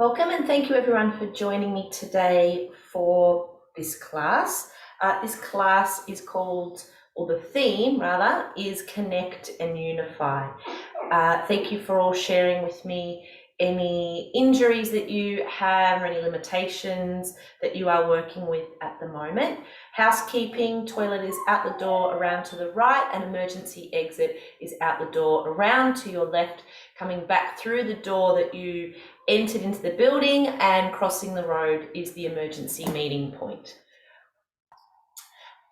Welcome and thank you everyone for joining me today for this class. This class is called, or the theme rather, is Connect and Unify. Thank you for all sharing with me any injuries that you have or any limitations that you are working with at the moment. Housekeeping, toilet is out the door around to the right, and emergency exit is out the door around to your left, coming back through the door that you entered into the building, and crossing the road is the emergency meeting point.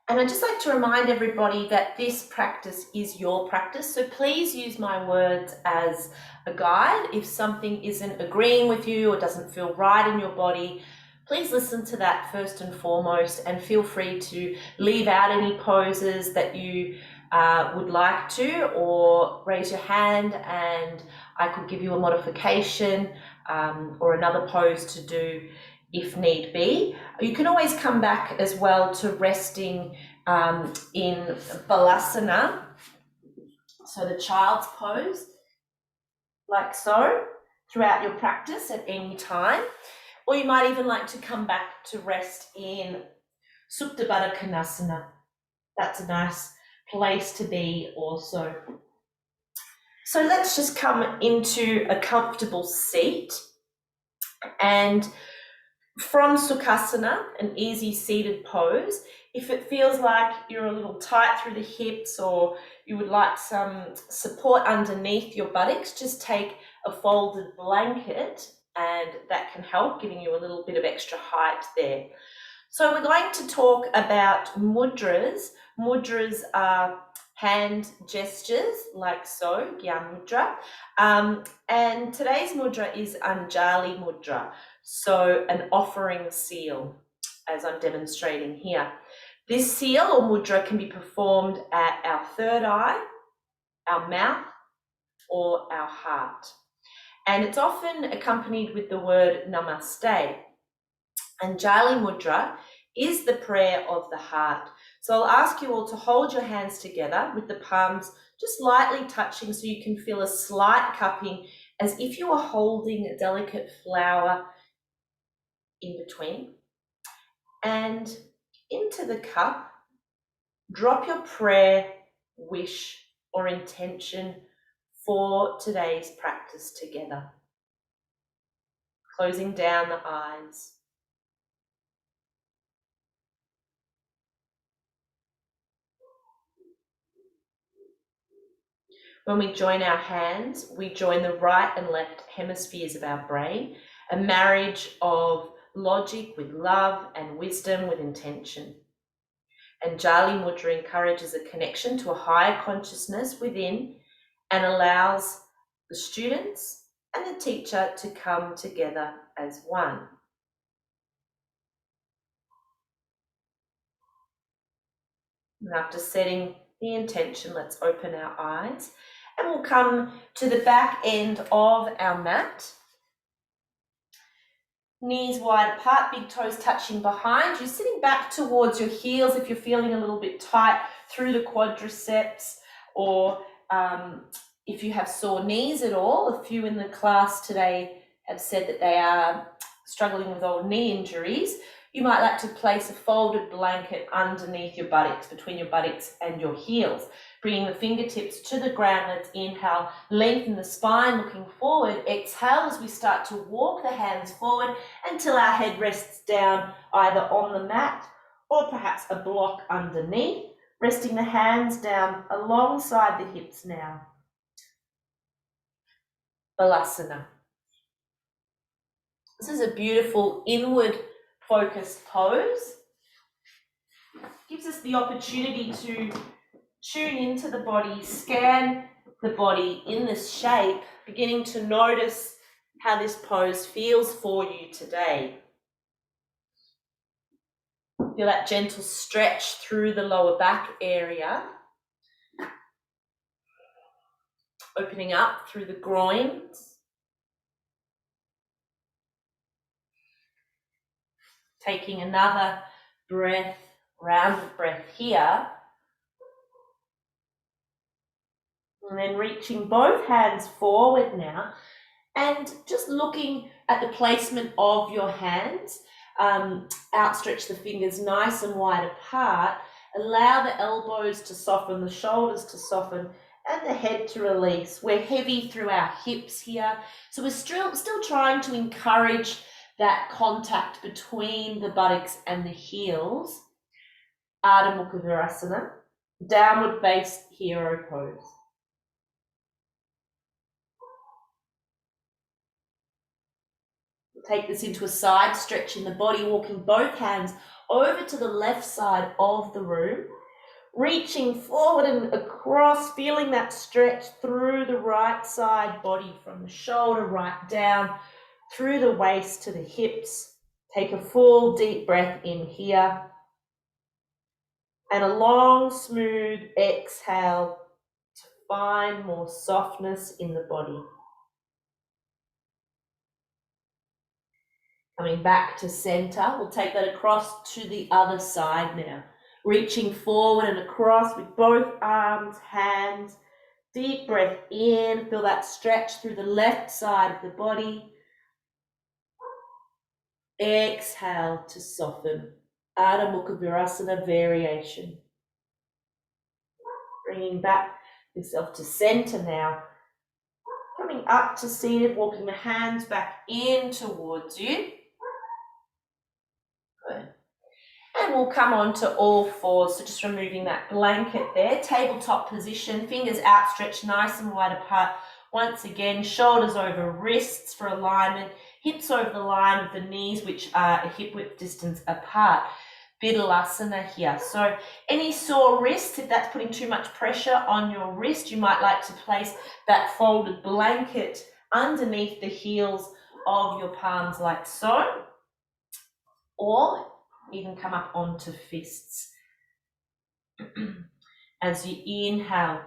And I'd just like to remind everybody that this practice is your practice, so please use my words as a guide. If something isn't agreeing with you or doesn't feel right in your body, please listen to that first and foremost, and feel free to leave out any poses that you would like to, or raise your hand and I could give you a modification or another pose to do if need be. You can always come back as well to resting in Balasana, so the child's pose, like so, throughout your practice at any time. Or you might even like to come back to rest in Supta Baddha Konasana. That's a nice place to be also. So let's just come into a comfortable seat, and from Sukhasana, an easy seated pose, if it feels like you're a little tight through the hips or you would like some support underneath your buttocks, just take a folded blanket and that can help, giving you a little bit of extra height there. So we're going to talk about mudras. Mudras are hand gestures like so, Gyan Mudra. And today's mudra is Anjali Mudra, so an offering seal, as I'm demonstrating here. This seal or mudra can be performed at our third eye, our mouth, or our heart. And it's often accompanied with the word Namaste. Anjali Mudra is the prayer of the heart. So I'll ask you all to hold your hands together with the palms just lightly touching, so you can feel a slight cupping, as if you were holding a delicate flower in between. And into the cup, drop your prayer, wish, or intention for today's practice together. Closing down the eyes. When we join our hands, we join the right and left hemispheres of our brain, a marriage of logic with love and wisdom with intention. Anjali Mudra encourages a connection to a higher consciousness within and allows the students and the teacher to come together as one. And after setting the intention, let's open our eyes, and we'll come to the back end of our mat. Knees wide apart, big toes touching behind you, sitting back towards your heels if you're feeling a little bit tight through the quadriceps, or if you have sore knees at all. A few in the class today have said that they are struggling with old knee injuries. You might like to place a folded blanket underneath your buttocks, between your buttocks and your heels, bringing the fingertips to the ground. Let's inhale, lengthen the spine, looking forward. Exhale as we start to walk the hands forward until our head rests down either on the mat or perhaps a block underneath, resting the hands down alongside the hips now. Balasana. This is a beautiful inward focused pose. Gives us the opportunity to tune into the body, scan the body in this shape, beginning to notice how this pose feels for you today. Feel that gentle stretch through the lower back area, opening up through the groins. Taking another breath, round of breath here. And then reaching both hands forward now And just looking at the placement of your hands, outstretch the fingers nice and wide apart. Allow the elbows to soften, the shoulders to soften, and the head to release. We're heavy through our hips here, so we're still trying to encourage that contact between the buttocks and the heels. Ardha Mukha Virasana, downward faced hero pose. Take this into a side stretch in the body, walking both hands over to the left side of the room, reaching forward and across, feeling that stretch through the right side body from the shoulder right down, through the waist to the hips. Take a full deep breath in here. And a long, smooth exhale to find more softness in the body. Coming back to center, we'll take that across to the other side now. Reaching forward and across with both arms, hands. Deep breath in, feel that stretch through the left side of the body. Exhale to soften. Ardha Mukha Virasana variation. Bringing back yourself to center now. Coming up to seated, walking the hands back in towards you. Good. And we'll come on to all fours, so just removing that blanket there. Tabletop position, fingers outstretched nice and wide apart. Once again, shoulders over wrists for alignment, hips over the line of the knees, which are a hip width distance apart. Vidalasana here. So any sore wrists, if that's putting too much pressure on your wrist, you might like to place that folded blanket underneath the heels of your palms like so, or even come up onto fists. As you inhale,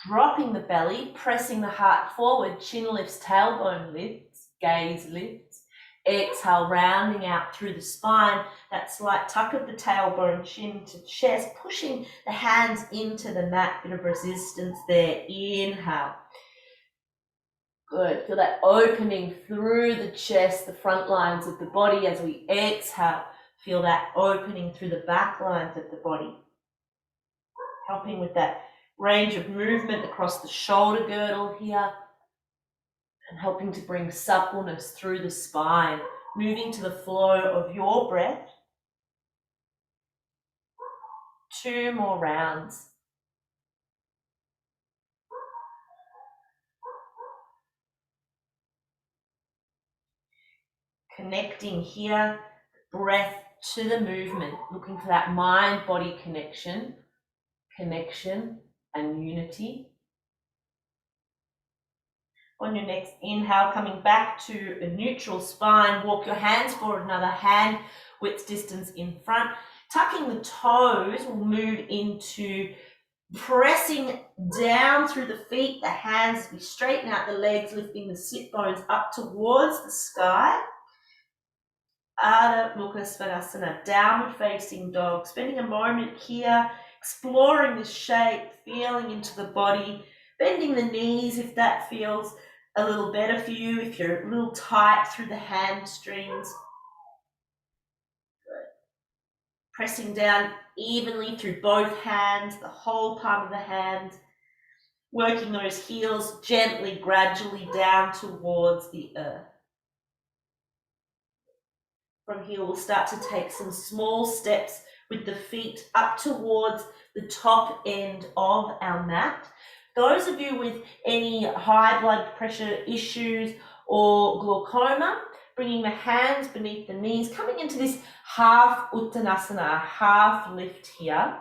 dropping the belly, pressing the heart forward, chin lifts, tailbone lifts, gaze lifts. Exhale, rounding out through the spine, that slight tuck of the tailbone, chin to chest, pushing the hands into the mat, bit of resistance there. Inhale. Good, feel that opening through the chest, the front lines of the body. As we exhale, feel that opening through the back lines of the body. Helping with that range of movement across the shoulder girdle here. And helping to bring suppleness through the spine, moving to the flow of your breath. 2 more rounds. Connecting here, breath to the movement, looking for that mind-body connection and unity. On your next inhale, coming back to a neutral spine, walk your hands forward, another hand width distance in front. Tucking the toes, we'll move into pressing down through the feet, the hands, we straighten out the legs, lifting the sit bones up towards the sky. Ardha Mukha Svanasana, downward facing dog. Spending a moment here, exploring the shape, feeling into the body, bending the knees if that feels a little better for you, if you're a little tight through the hamstrings. Good. Pressing down evenly through both hands, the whole palm of the hand. Working those heels gently, gradually down towards the earth. From here, we'll start to take some small steps with the feet up towards the top end of our mat. Those of you with any high blood pressure issues or glaucoma, bringing the hands beneath the knees, coming into this half Uttanasana, half lift here,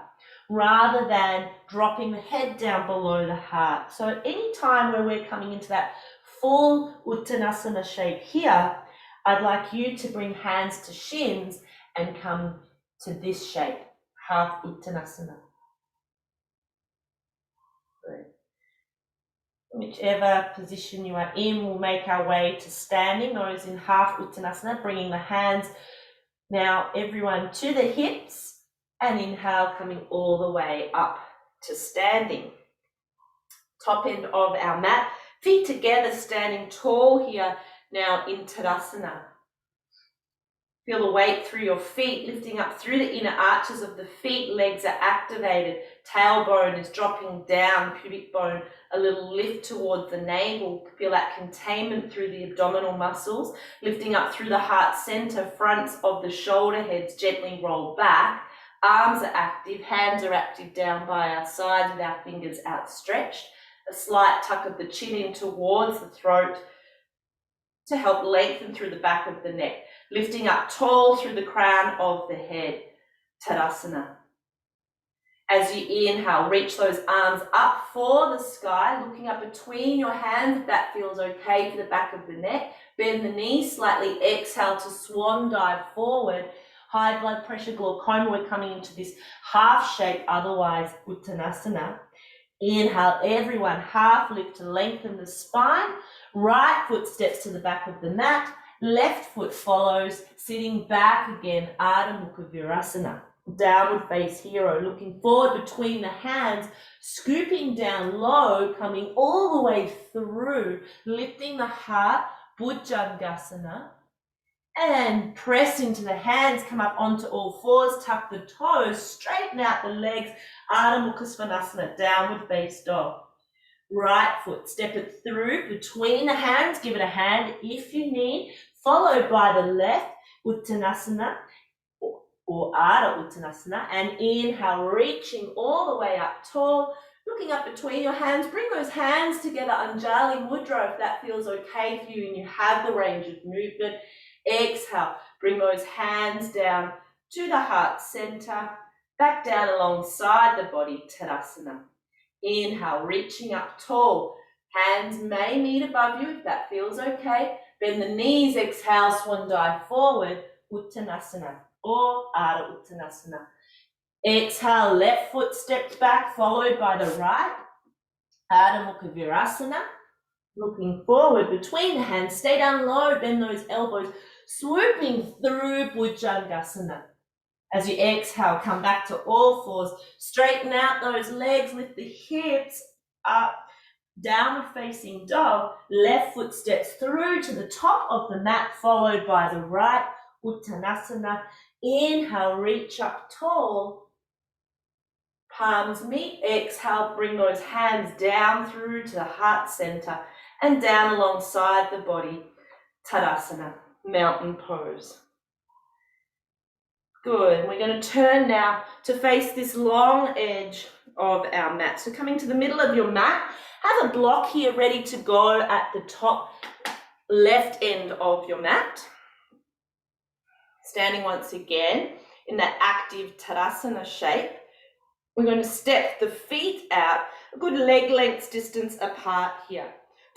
rather than dropping the head down below the heart. So at any time where we're coming into that full Uttanasana shape here, I'd like you to bring hands to shins and come to this shape, half Uttanasana. Good. Whichever position you are in, we'll make our way to standing. Those in half Uttanasana, bringing the hands now everyone to the hips, and inhale, coming all the way up to standing. Top end of our mat, Feet together, standing tall here now in Tadasana. Feel the weight through your feet, lifting up through the inner arches of the feet. Legs are activated. Tailbone is dropping down, pubic bone a little lift towards the navel. Feel that containment through the abdominal muscles, lifting up through the heart center. Fronts of the shoulder heads gently roll back. Arms are active, hands are active down by our sides with our fingers outstretched. A slight tuck of the chin in towards the throat to help lengthen through the back of the neck. Lifting up tall through the crown of the head, Tadasana. As you inhale, reach those arms up for the sky, looking up between your hands if that feels okay for the back of the neck. Bend the knees slightly, exhale to swan dive forward. High blood pressure, glaucoma, we're coming into this half shape, otherwise Uttanasana. Inhale, everyone, half lift to lengthen the spine. Right foot steps to the back of the mat. Left foot follows, sitting back again, Ardha Mukha Virasana. Downward face hero, looking forward between the hands, scooping down low, coming all the way through, lifting the heart, Bhujangasana. And press into the hands, come up onto all fours, tuck the toes, straighten out the legs, Ardha Mukha Svanasana, downward face dog. Right foot, step it through between the hands, give it a hand if you need, followed by the left, Uttanasana or Ardha Uttanasana, and inhale, reaching all the way up tall, looking up between your hands. Bring those hands together, Anjali Mudra, if that feels okay for you and you have the range of movement. Exhale, bring those hands down to the heart center, back down alongside the body, Tadasana. Inhale, reaching up tall. Hands may meet above you if that feels okay. Bend the knees, exhale, swan dive forward, Uttanasana or Ardha Uttanasana. Exhale, left foot steps back, followed by the right, Ardha Mukha Virasana. Looking forward between the hands, stay down low, bend those elbows, swooping through Bhujangasana. As you exhale, come back to all fours, straighten out those legs, lift the hips up, downward facing dog, left foot steps through to the top of the mat, followed by the right, Uttanasana. Inhale, reach up tall, palms meet, exhale, bring those hands down through to the heart center and down alongside the body, Tadasana, mountain pose. Good. We're going to turn now to face this long edge of our mat. So coming to the middle of your mat, have a block here ready to go at the top left end of your mat. Standing once again in that active Tadasana shape. We're going to step the feet out a good leg length distance apart here.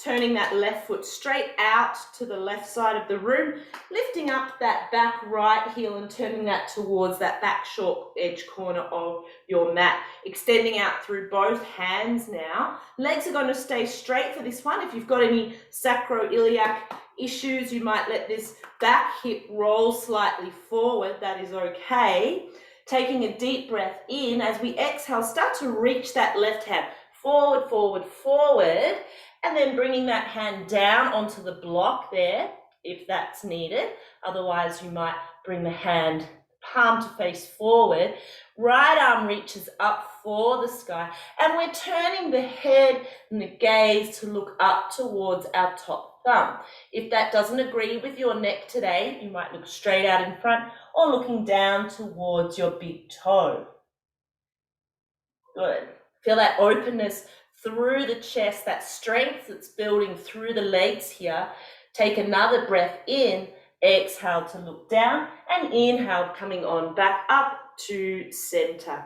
Turning that left foot straight out to the left side of the room, lifting up that back right heel and turning that towards that back short edge corner of your mat. Extending out through both hands now. Legs are going to stay straight for this one. If you've got any sacroiliac issues, you might let this back hip roll slightly forward. That is okay. Taking a deep breath in, as we exhale, start to reach that left hand forward, forward, forward. And then bringing that hand down onto the block there, if that's needed. Otherwise, you might bring the hand palm to face forward. Right arm reaches up for the sky. And we're turning the head and the gaze to look up towards our top thumb. If that doesn't agree with your neck today, you might look straight out in front or looking down towards your big toe. Good. Feel that openness through the chest, that strength that's building through the legs here. Take another breath in, exhale to look down, and inhale coming on back up to center.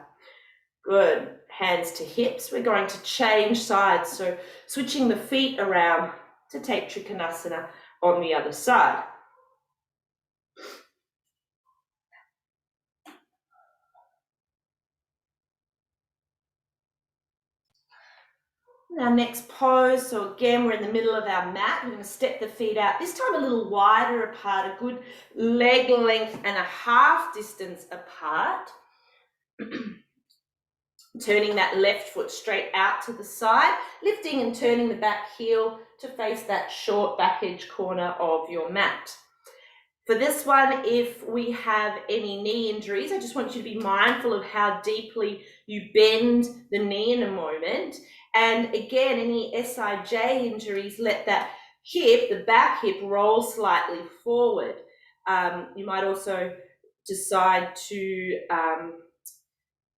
Good. Hands to hips. We're going to change sides, so switching the feet around to take Trikonasana on the other side. Our next pose, so again, we're in the middle of our mat. We're going to step the feet out, this time a little wider apart, a good leg length and a half distance apart. Turning that left foot straight out to the side, lifting and turning the back heel to face that short back edge corner of your mat. For this one, if we have any knee injuries, I just want you to be mindful of how deeply you bend the knee in a moment. And again, any SIJ injuries, let that hip, the back hip, roll slightly forward. You might also decide to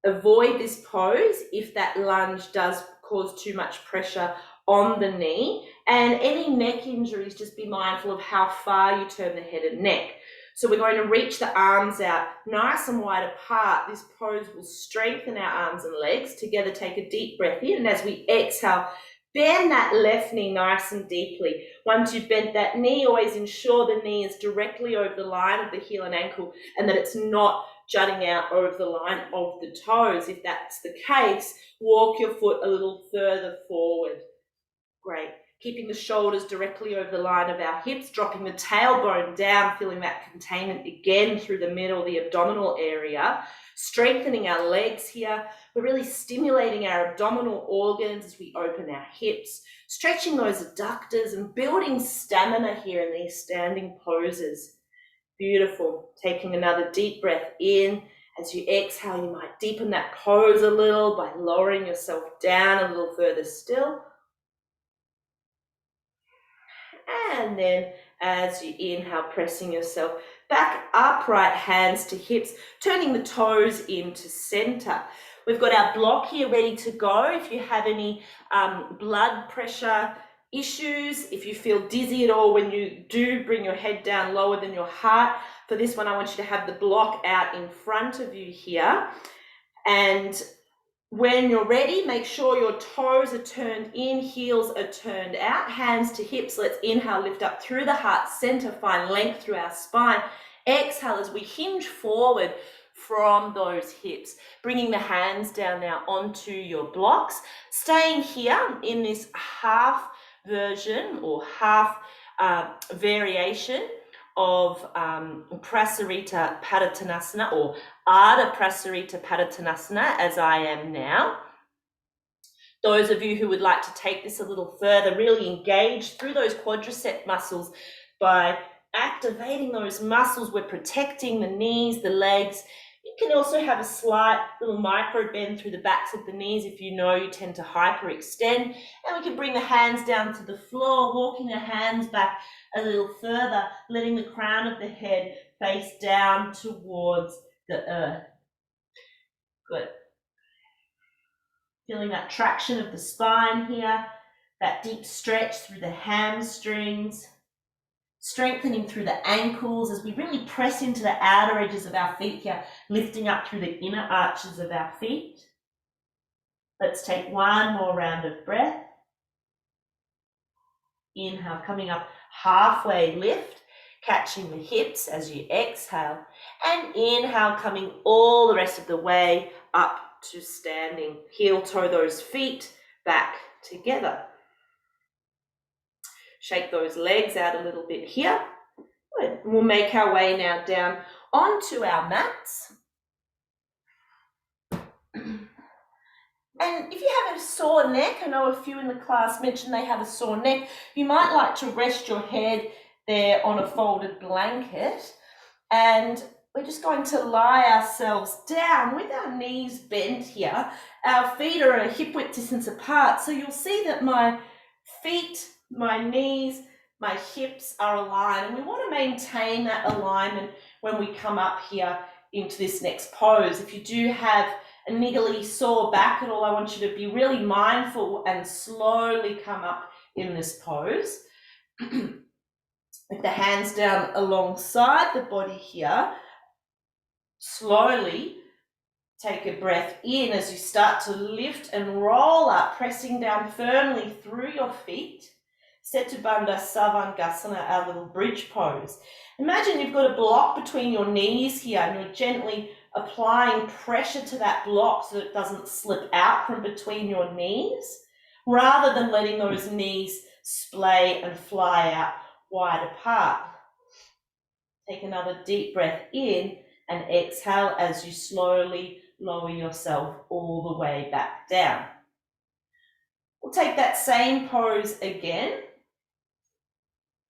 avoid this pose if that lunge does cause too much pressure on the knee. And any neck injuries, just be mindful of how far you turn the head and neck. So we're going to reach the arms out nice and wide apart. This pose will strengthen our arms and legs. Together, take a deep breath in, and as we exhale, bend that left knee nice and deeply. Once you've bent that knee, always ensure the knee is directly over the line of the heel and ankle and that it's not jutting out over the line of the toes. If that's the case, walk your foot a little further forward. Great. Keeping the shoulders directly over the line of our hips, dropping the tailbone down, feeling that containment again through the middle, the abdominal area, strengthening our legs here. We're really stimulating our abdominal organs as we open our hips, stretching those adductors and building stamina here in these standing poses. Beautiful. Taking another deep breath in. As you exhale, you might deepen that pose a little by lowering yourself down a little further still. And then as you inhale, pressing yourself back upright, hands to hips, turning the toes into center. We've got our block here ready to go. If you have any blood pressure issues, if you feel dizzy at all when you do bring your head down lower than your heart, for this one I want you to have the block out in front of you here. And when you're ready, make sure your toes are turned in, heels are turned out, hands to hips. Let's inhale, lift up through the heart center, find length through our spine. Exhale as we hinge forward from those hips, bringing the hands down now onto your blocks, staying here in this half version or half variation of Prasarita Padottanasana or Ardha Prasarita Padottanasana, as I am now. Those of you who would like to take this a little further, really engage through those quadricep muscles by activating those muscles. We're protecting the knees, the legs. You can also have a slight little micro bend through the backs of the knees if you know you tend to hyperextend. And we can bring the hands down to the floor, walking the hands back a little further, letting the crown of the head face down towards the earth. Good. Feeling that traction of the spine here, that deep stretch through the hamstrings, strengthening through the ankles as we really press into the outer edges of our feet here, lifting up through the inner arches of our feet. Let's take one more round of breath. Inhale, coming up halfway lift, catching the hips as you exhale, and inhale, coming all the rest of the way up to standing. Heel toe those feet back together. Shake those legs out a little bit here. Good. We'll make our way now down onto our mats. And if you have a sore neck, I know a few in the class mentioned they have a sore neck, you might like to rest your head there on a folded blanket. And we're just going to lie ourselves down with our knees bent here. Our feet are a hip width distance apart. So you'll see that my feet, my knees, my hips are aligned. And we want to maintain that alignment when we come up here into this next pose. If you do have a niggly sore back at all, I want you to be really mindful and slowly come up in this pose. With the hands down alongside the body here, slowly take a breath in as you start to lift and roll up, pressing down firmly through your feet. Setu Bandha Savangasana, our little bridge pose. Imagine you've got a block between your knees here and you're gently applying pressure to that block so that it doesn't slip out from between your knees, rather than letting those knees splay and fly out wide apart. Take another deep breath in and exhale as you slowly lower yourself all the way back down. We'll take that same pose again.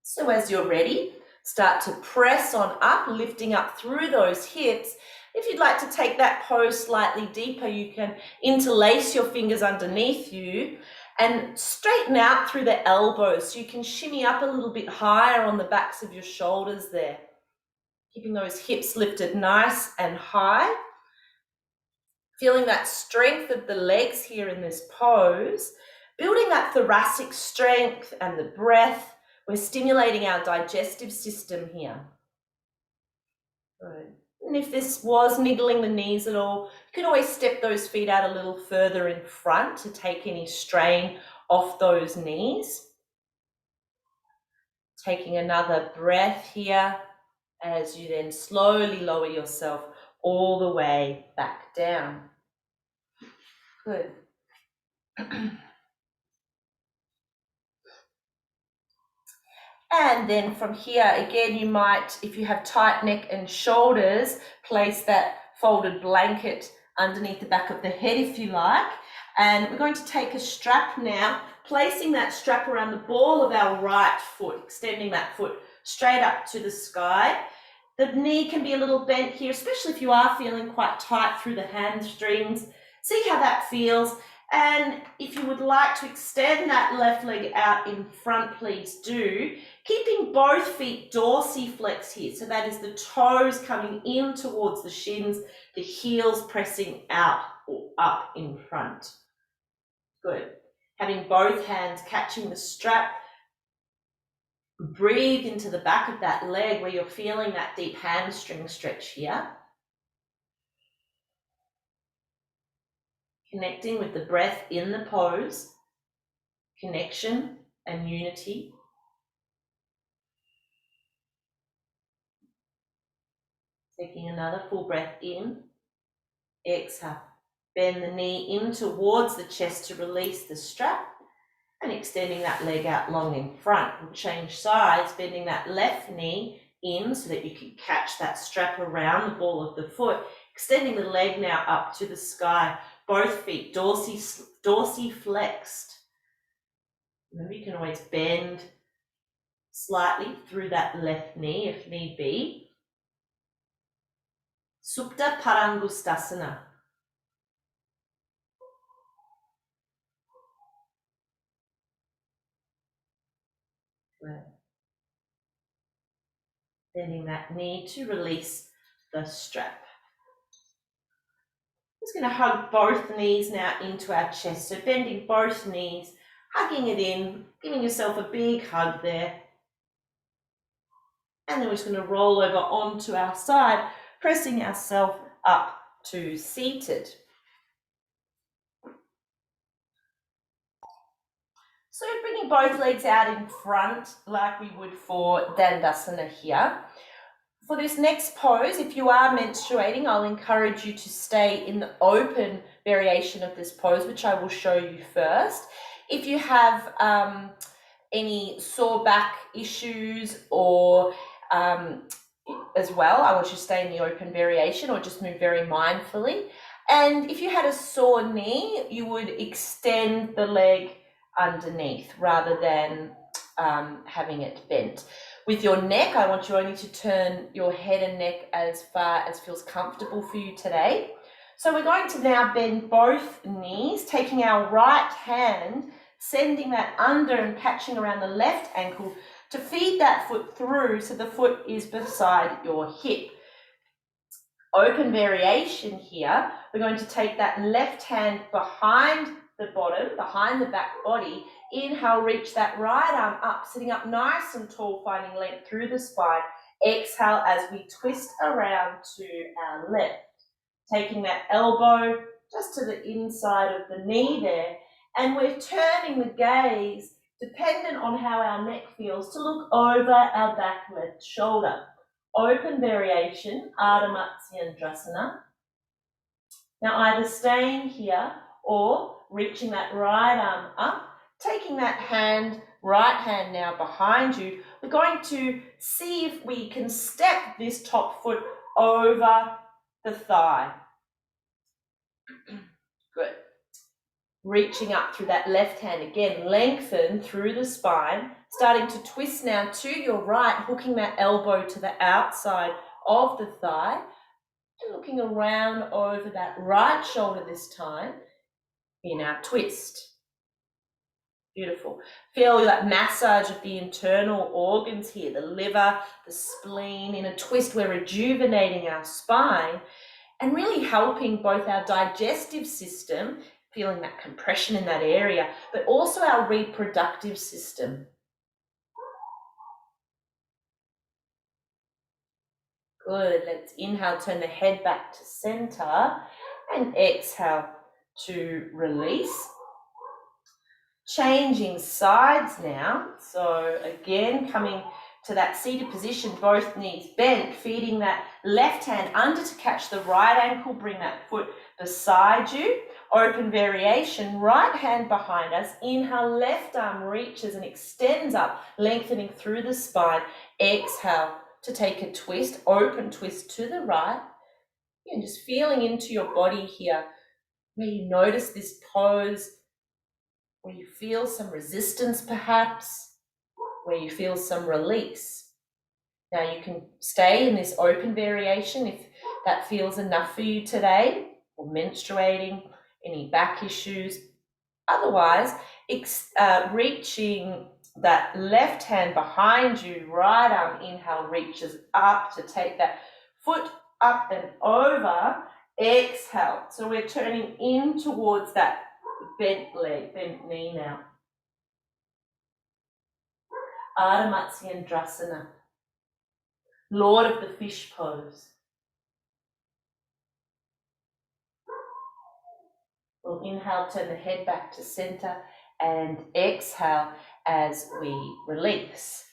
So as you're ready, start to press on up, lifting up through those hips. If you'd like to take that pose slightly deeper, you can interlace your fingers underneath you and straighten out through the elbows so you can shimmy up a little bit higher on the backs of your shoulders there. Keeping those hips lifted nice and high. Feeling that strength of the legs here in this pose. Building that thoracic strength and the breath. We're stimulating our digestive system here. Good. And if this was niggling the knees at all, you can always step those feet out a little further in front to take any strain off those knees. Taking another breath here as you then slowly lower yourself all the way back down. Good. And then from here, again, you might, if you have tight neck and shoulders, place that folded blanket underneath the back of the head if you like. And we're going to take a strap now, placing that strap around the ball of our right foot, extending that foot straight up to the sky. The knee can be a little bent here, especially if you are feeling quite tight through the hamstrings. See how that feels. And if you would like to extend that left leg out in front, please do. Keeping both feet dorsiflex here. So that is the toes coming in towards the shins, the heels pressing out or up in front. Good. Having both hands catching the strap. Breathe into the back of that leg where you're feeling that deep hamstring stretch here. Connecting with the breath in the pose, connection and unity. Taking another full breath in, exhale. Bend the knee in towards the chest to release the strap and extending that leg out long in front. We'll change sides, bending that left knee in so that you can catch that strap around the ball of the foot, extending the leg now up to the sky. Both feet dorsiflexed. Remember, you can always bend slightly through that left knee if need be. Supta Parangustasana. Good. Bending that knee to release the strap. Just going to hug both knees now into our chest. So bending both knees, hugging it in, giving yourself a big hug there. And then we're just going to roll over onto our side, pressing ourselves up to seated. So bringing both legs out in front like we would for Dandasana here. For this next pose, if you are menstruating, I'll encourage you to stay in the open variation of this pose, which I will show you first. If you have any sore back issues or as well, I want you to stay in the open variation or just move very mindfully. And if you had a sore knee, you would extend the leg underneath rather than having it bent. With your neck, I want you only to turn your head and neck as far as feels comfortable for you today. So we're going to now bend both knees, taking our right hand, sending that under and patching around the left ankle to feed that foot through so the foot is beside your hip. Open variation here, we're going to take that left hand behind the bottom, behind the back body. Inhale, reach that right arm up, sitting up nice and tall, finding length through the spine. Exhale as we twist around to our left. Taking that elbow just to the inside of the knee there. And we're turning the gaze, dependent on how our neck feels, to look over our back left shoulder. Open variation, Ardha Matsyendrasana. Now either staying here or reaching that right arm up, taking that hand, right hand now behind you. We're going to see if we can step this top foot over the thigh. Good. Reaching up through that left hand again, lengthen through the spine, starting to twist now to your right, hooking that elbow to the outside of the thigh, and looking around over that right shoulder this time in our twist. Beautiful. Feel that massage of the internal organs here, the liver, the spleen. In a twist, we're rejuvenating our spine and really helping both our digestive system, feeling that compression in that area, but also our reproductive system. Good. Let's inhale, turn the head back to center, and exhale to release. Changing sides now. So again, coming to that seated position, both knees bent, feeding that left hand under to catch the right ankle, bring that foot beside you. Open variation, right hand behind us. Inhale, left arm reaches and extends up, lengthening through the spine. Exhale to take a twist, open twist to the right. And just feeling into your body here, where you notice this pose, where you feel some resistance perhaps, where you feel some release. Now you can stay in this open variation if that feels enough for you today, or menstruating, any back issues. Otherwise, reaching that left hand behind you, right arm, inhale, reaches up to take that foot up and over. Exhale. So we're turning in towards that bent leg, bent knee now. Ardha Matsyendrasana, Lord of the Fish pose. We'll inhale, turn the head back to center, and exhale as we release.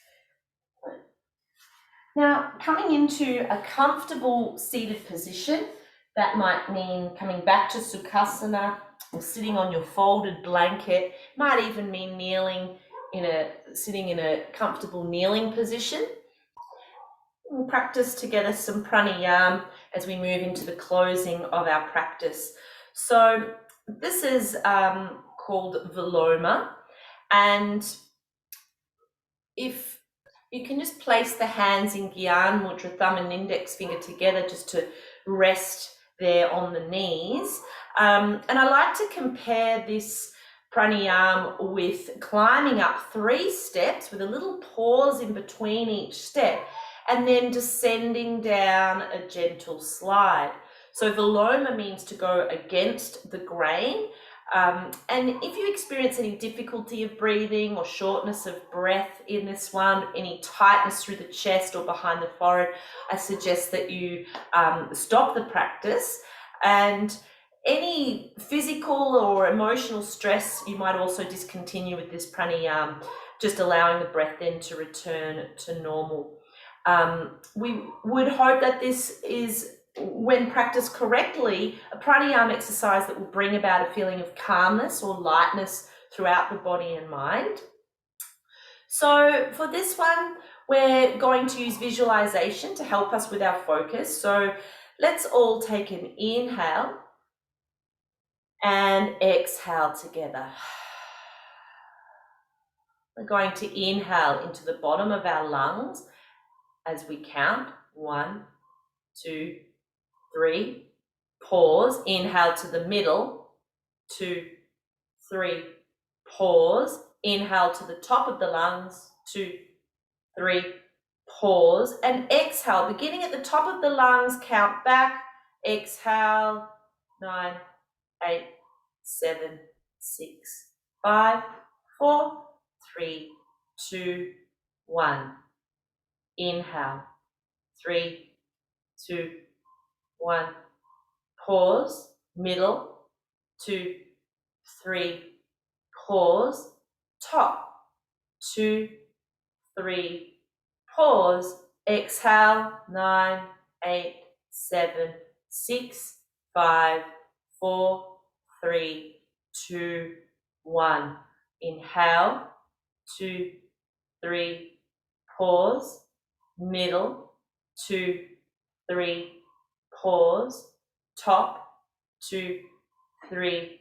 Now, coming into a comfortable seated position, that might mean coming back to Sukhasana or sitting on your folded blanket, might even mean sitting in a comfortable kneeling position. We'll practice together some pranayama as we move into the closing of our practice. So this is called Viloma, and if you can just place the hands in Gyan Mudra, thumb and index finger together just to rest there on the knees. And I like to compare this pranayama with climbing up 3 steps with a little pause in between each step, and then descending down a gentle slide. So Viloma means to go against the grain. And if you experience any difficulty of breathing or shortness of breath in this one, any tightness through the chest or behind the forehead, I suggest that you stop the practice. And any physical or emotional stress, you might also discontinue with this pranayama, just allowing the breath then to return to normal. We would hope that this is, when practiced correctly, a pranayama exercise that will bring about a feeling of calmness or lightness throughout the body and mind. So for this one, we're going to use visualization to help us with our focus. So let's all take an inhale and exhale together. We're going to inhale into the bottom of our lungs as we count. 1, 2, 3, pause, inhale to the middle, 2, 3, pause, inhale to the top of the lungs, 2, 3, pause, and exhale, beginning at the top of the lungs, count back, exhale, 9, 8, 7, 6, 5, 4, 3, 2, 1. Inhale, 3, 2, 1. Pause, middle, 2, 3, pause, top, 2, 3, pause, exhale, 9, 8, 7, 6, 5, 4, 3, 2, 1. Inhale, 2, 3, pause, middle, 2, 3, pause, top, 2, 3,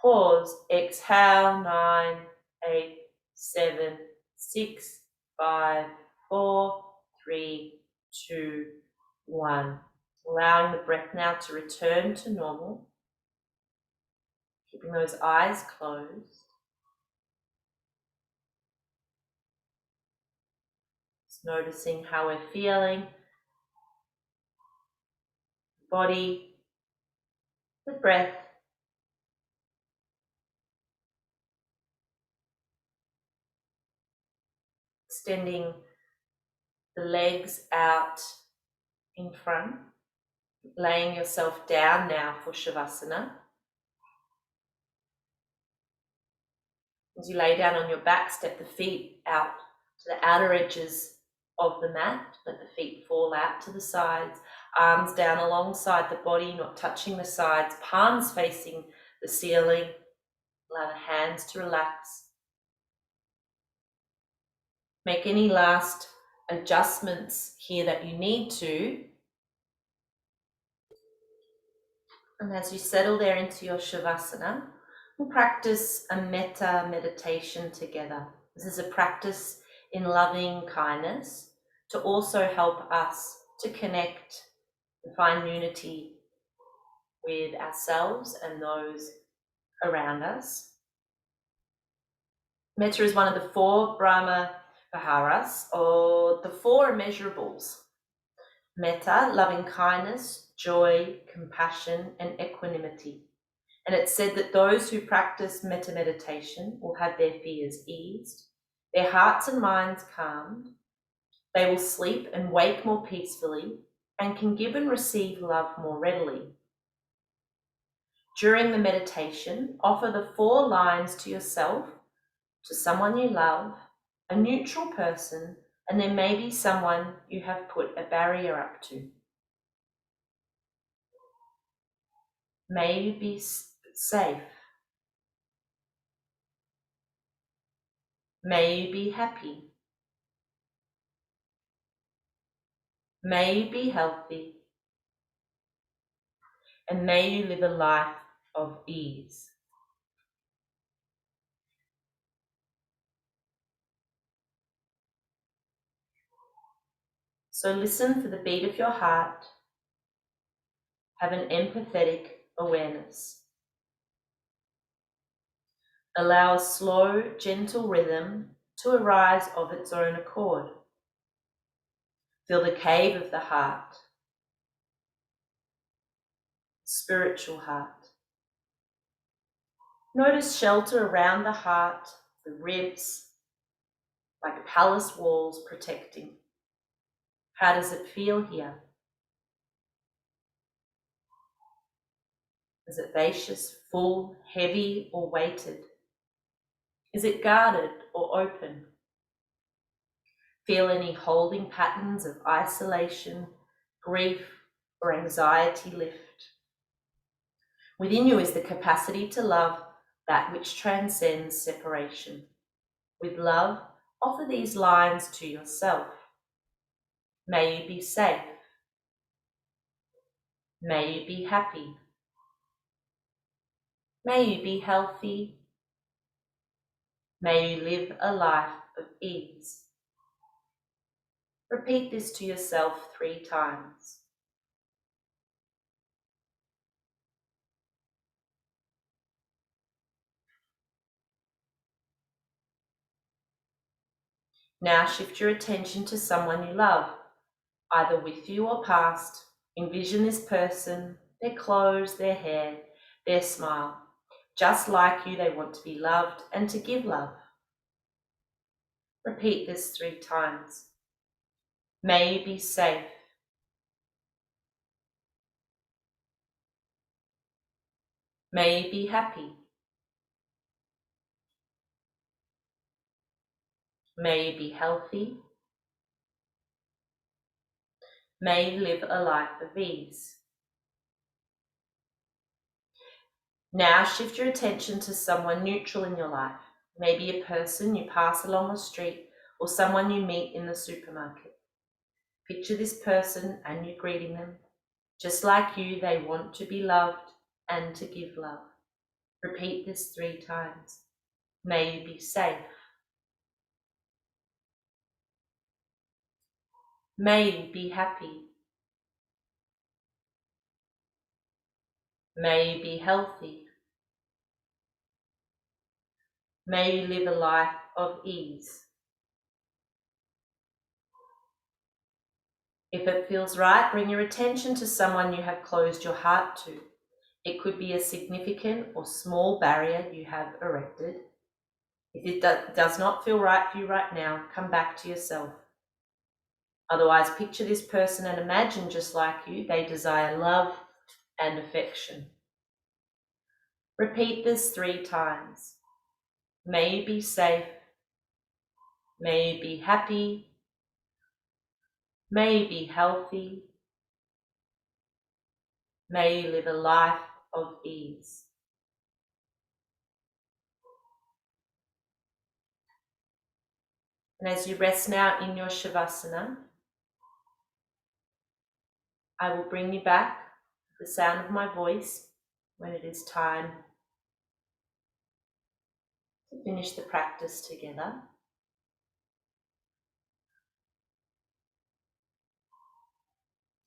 pause, exhale, 9, 8, 7, 6, 5, 4, 3, 2, 1. Allowing the breath now to return to normal, keeping those eyes closed. Just noticing how we're feeling, the body, the breath. Extending the legs out in front, laying yourself down now for Shavasana. As you lay down on your back, step the feet out to the outer edges of the mat. Let the feet fall out to the sides, arms down alongside the body, not touching the sides, palms facing the ceiling. Allow the hands to relax. Make any last adjustments here that you need to. And as you settle there into your Shavasana, we'll practice a metta meditation together. This is a practice in loving kindness to also help us to connect and find unity with ourselves and those around us. Metta is one of the 4 Brahma Viharas, or the 4 immeasurables. Metta, loving kindness, joy, compassion, and equanimity. And it's said that those who practice metta meditation will have their fears eased, their hearts and minds calmed, they will sleep and wake more peacefully, and can give and receive love more readily. During the meditation, offer the 4 lines to yourself, to someone you love, a neutral person, and there may be someone you have put a barrier up to. May you be safe. May you be happy. May you be healthy. And may you live a life of ease. So listen for the beat of your heart. Have an empathetic awareness. Allow a slow, gentle rhythm to arise of its own accord. Feel the cave of the heart, spiritual heart. Notice shelter around the heart, the ribs, like palace walls protecting. How does it feel here? Is it spacious, full, heavy, or weighted? Is it guarded or open? Feel any holding patterns of isolation, grief, or anxiety lift. Within you is the capacity to love that which transcends separation. With love, offer these lines to yourself. May you be safe. May you be happy. May you be healthy. May you live a life of ease. Repeat this to yourself 3 times. Now shift your attention to someone you love, either with you or past. Envision this person, their clothes, their hair, their smile. Just like you, they want to be loved and to give love. Repeat this 3 times. May you be safe. May you be happy. May you be healthy. May you live a life of ease. Now shift your attention to someone neutral in your life. Maybe a person you pass along the street or someone you meet in the supermarket. Picture this person and you greeting them. Just like you, they want to be loved and to give love. Repeat this 3 times. May you be safe. May you be happy. May you be healthy. May you live a life of ease. If it feels right, bring your attention to someone you have closed your heart to. It could be a significant or small barrier you have erected. If it does not feel right for you right now, come back to yourself. Otherwise, picture this person and imagine just like you, they desire love and affection. Repeat this 3 times. May you be safe. May you be happy. May you be healthy. May you live a life of ease. And as you rest now in your Shavasana, I will bring you back to the sound of my voice when it is time to finish the practice together.